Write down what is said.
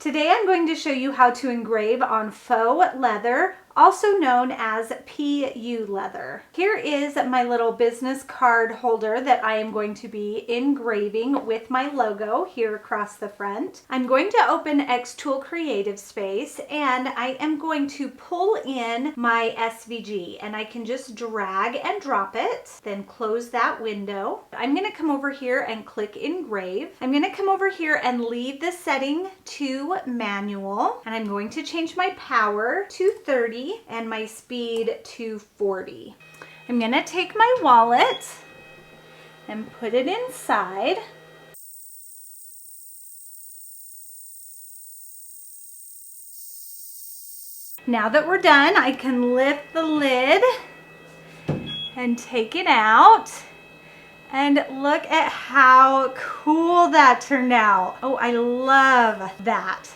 Today I'm going to show you how to engrave on faux leather, also known as PU leather. Here is my little business card holder that I am going to be engraving with my logo here across the front. I'm going to open xTool Creative Space and I am going to pull in my SVG, and I can just drag and drop it, then close that window. I'm going to come over here and click engrave. I'm going to come over here and leave the setting to manual, and I'm going to change my power to 30 and my speed to 40. I'm going to take my wallet and put it inside. Now that we're done, I can lift the lid and take it out. And look at how cool that turned out. Oh, I love that.